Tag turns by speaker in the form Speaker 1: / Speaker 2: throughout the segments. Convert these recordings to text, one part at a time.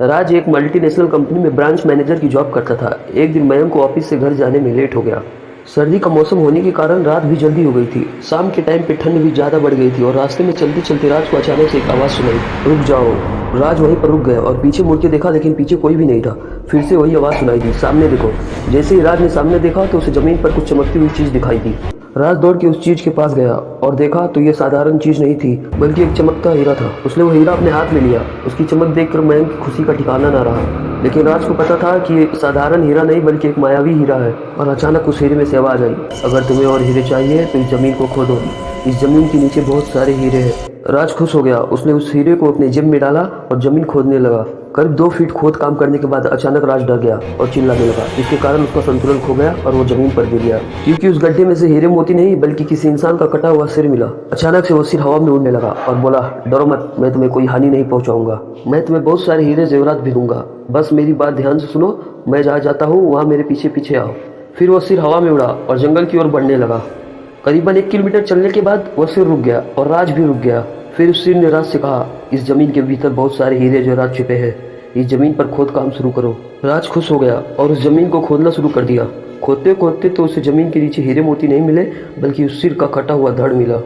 Speaker 1: राज एक multinational company में branch manager की जॉब करता था। एक दिन मयंक को ऑफिस से घर जाने में लेट हो गया। सर्दी का मौसम होने के कारण रात भी जल्दी हो गई थी। शाम के टाइम पे ठंड भी ज़्यादा बढ़ गई थी और रास्ते में चलते चलते राज को अचानक से एक आवाज़ सुनाई, रुक जाओ। राज वहीं पर रुक गया और पीछे मुड़ के देखा, लेकिन पीछे कोई भी नहीं था। फिर से वही आवाज़ सुनाई दी, सामने देखो। जैसे ही राज ने सामने देखा तो उसे ज़मीन पर कुछ चमकती हुई चीज़ दिखाई दी। राज दौड़ के उस चीज के पास गया और देखा तो ये साधारण चीज नहीं थी, बल्कि एक चमकता हीरा था। उसने वो हीरा अपने हाथ में लिया। उसकी चमक देखकर मयंक की खुशी का ठिकाना न रहा, लेकिन राज को पता था कि ये साधारण हीरा नहीं बल्कि एक मायावी हीरा है। और अचानक उस हीरे में से आवाज आई, अगर तुम्हें और हीरे चाहिए तो इस जमीन को खोदो, इस जमीन के नीचे बहुत सारे हीरे हैं। राज खुश हो गया। उसने उस हीरे को अपने जेब में डाला और जमीन खोदने लगा। करीब 2 फीट खोद काम करने के बाद अचानक राज डर गया और चिल्लाने लगा, जिसके कारण उसका संतुलन खो गया और वो जमीन पर गिर गया, क्योंकि उस गड्ढे में से हीरे मोती नहीं बल्कि किसी इंसान का कटा हुआ सिर मिला। अचानक से वो सिर हवा में उड़ने लगा और बोला, डरो मत, मैं तुम्हें कोई हानि नहीं पहुंचाऊंगा। मैं तुम्हें बहुत सारे हीरे जेवरात भी दूंगा, बस मेरी बात ध्यान से सुनो। मैं जहाँ जाता हूँ वहाँ मेरे पीछे पीछे आओ। फिर वो सिर हवा में उड़ा और जंगल की ओर बढ़ने लगा। करीबन 1 किलोमीटर चलने के बाद वो सिर रुक गया और राज भी रुक गया। फिर उस सिर ने राज से कहा, इस जमीन के भीतर बहुत सारे हीरे जेवरात छिपे हैं, इस जमीन पर खोद काम शुरू करो। राज खुश हो गया और उस जमीन को खोदना शुरू कर दिया। खोदते खोदते तो उसे जमीन के नीचे हीरे मोती नहीं मिले बल्कि उस सिर का कटा हुआ धड़ मिला।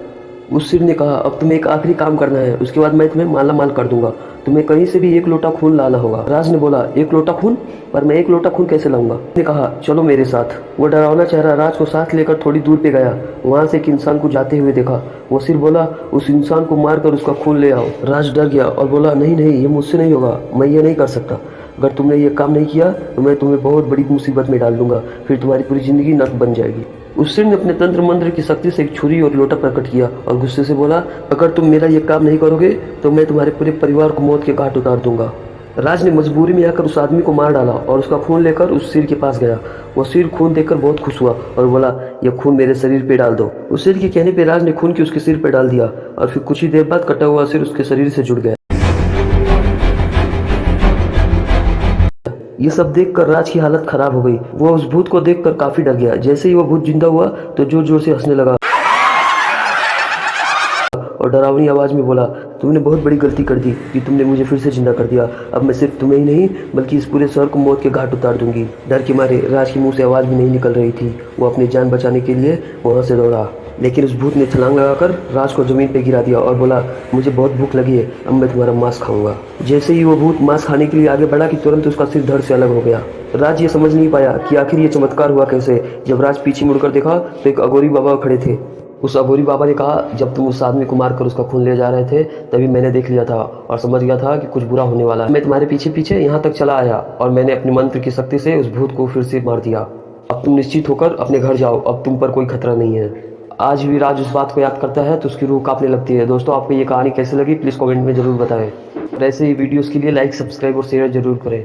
Speaker 1: उस सिर ने कहा, अब तुम्हें एक आखिरी काम करना है, उसके बाद मैं तुम्हें माला माल कर दूंगा। तुम्हें कहीं से भी 1 लोटा खून लाना होगा। राज ने बोला, 1 लोटा खून? पर मैं 1 लोटा खून कैसे लाऊंगा? उसने कहा, चलो मेरे साथ। वो डरावना चेहरा राज को साथ लेकर थोड़ी दूर पे गया। वहां से एक इंसान को जाते हुए देखा। वो सिर बोला, उस इंसान को मारकर उसका खून ले आओ। राज डर गया और बोला, नहीं नहीं, ये मुझसे नहीं होगा, मैं ये नहीं कर सकता। अगर तुमने ये काम नहीं किया तो मैं तुम्हें बहुत बड़ी मुसीबत में डाल दूंगा, फिर तुम्हारी पूरी जिंदगी नर्क बन जाएगी। उस सिर ने अपने तंत्र मंत्र की शक्ति से एक छुरी और लोटा प्रकट किया और गुस्से से बोला, अगर तुम मेरा ये काम नहीं करोगे तो मैं तुम्हारे पूरे परिवार को मौत के घाट उतार दूंगा। राज ने मजबूरी में आकर उस आदमी को मार डाला और उसका खून लेकर उस सिर के पास गया। वो सिर खून देखकर बहुत खुश हुआ और बोला, यह खून मेरे शरीर पे डाल दो। उस सिर के कहने पे राज ने खून की उसके सिर पे डाल दिया और फिर कुछ ही देर बाद कटा हुआ सिर उसके शरीर से जुड़ गया। ये सब देखकर राज की हालत खराब हो गई। वो उस भूत को देखकर काफी डर गया। जैसे ही वो भूत जिंदा हुआ तो जोर जोर से हंसने लगा और डरावनी आवाज में बोला, तुमने बहुत बड़ी गलती कर दी कि तुमने मुझे फिर से जिंदा कर दिया। अब मैं सिर्फ तुम्हें ही नहीं बल्कि इस पूरे शहर को मौत के घाट उतार दूंगी। डर के मारे राज के मुंह से आवाज भी नहीं निकल रही थी। वो अपनी जान बचाने के लिए वहां से दौड़ा, लेकिन उस भूत ने छलांग लगाकर राज को जमीन पे गिरा दिया और बोला, मुझे बहुत भूख लगी है, अब मैं तुम्हारा मांस खाऊंगा। जैसे ही वो भूत मांस खाने के लिए आगे बढ़ा कि तुरंत उसका सिर धड़ से अलग हो गया। राज ये समझ नहीं पाया कि आखिर ये चमत्कार हुआ कैसे। जब राज पीछे मुड़कर देखा तो एक अघोरी बाबा खड़े थे। उस अघोरी बाबा ने कहा, जब तुम उस आदमी को मारकर उसका खून ले जा रहे थे तभी मैंने देख लिया था और समझ गया था कि कुछ बुरा होने वाला है। मैं तुम्हारे पीछे पीछे यहाँ तक चला आया और मैंने अपने मंत्र की शक्ति से उस भूत को फिर से मार दिया। अब तुम निश्चित होकर अपने घर जाओ, अब तुम पर कोई खतरा नहीं है। आज भी राज उस बात को याद करता है तो उसकी रूह कांपने लगती है। दोस्तों, आपको ये कहानी कैसी लगी प्लीज़ कमेंट में जरूर बताएं और ऐसे ही वीडियोस के लिए लाइक, सब्सक्राइब और शेयर जरूर करें।